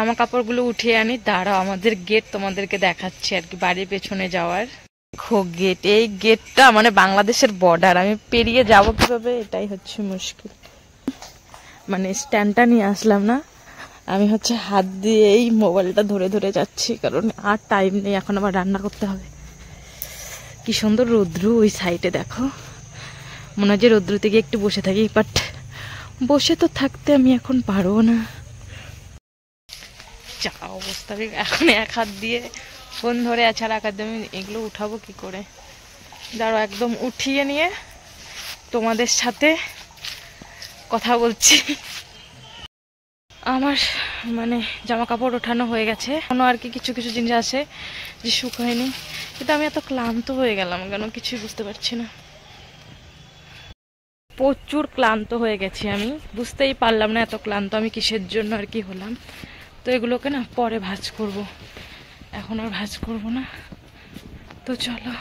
জামা কাপড়গুলো উঠিয়ে আনি, দাঁড়াও আমাদের গেট তোমাদেরকে দেখাচ্ছি আর কি, বাড়ির পেছনে যাওয়ার গেট। এই গেটটা মানে বাংলাদেশের বর্ডার, আমি পেরিয়ে যাব কিভাবে এটাই হচ্ছে মুশকিল। মানে স্ট্যান্ডটা নিয়ে আসলাম না, আমি হচ্ছে হাত দিয়ে এই মোবাইলটা ধরে ধরে যাচ্ছি, কারণ আর টাইম নেই, এখন আবার রান্না করতে হবে। কি সুন্দর রৌদ্র ওই সাইডে দেখো, মনে হয় যে রৌদ্রতে গিয়ে একটু বসে থাকি, বাট বসে তো থাকতে আমি এখন পারবো না, যা অবস্থা। এখন এক হাত দিয়ে ফোন ধরে আছে আর এক হাত দিয়ে আমি এগুলো উঠাবো কি করে। দাঁড়ো একদম উঠিয়ে নিয়ে তোমাদের সাথে কথা বলছি। আমার মানে জামা কাপড় ওঠানো হয়ে গেছে, এখনো আর কি কিছু কিছু জিনিস আছে যে শুকায়নি, কিন্তু আমি এত ক্লান্ত হয়ে গেলাম কেন কিছুই বুঝতে পারছি না। প্রচুর ক্লান্ত হয়ে গেছি আমি, বুঝতেই পারলাম না এত ক্লান্ত আমি কিসের জন্য আর কি হলাম। তো এগুলোকে না পরে ভাঁজ করব, এখন আর ভাঁজ করব না। তো চলো।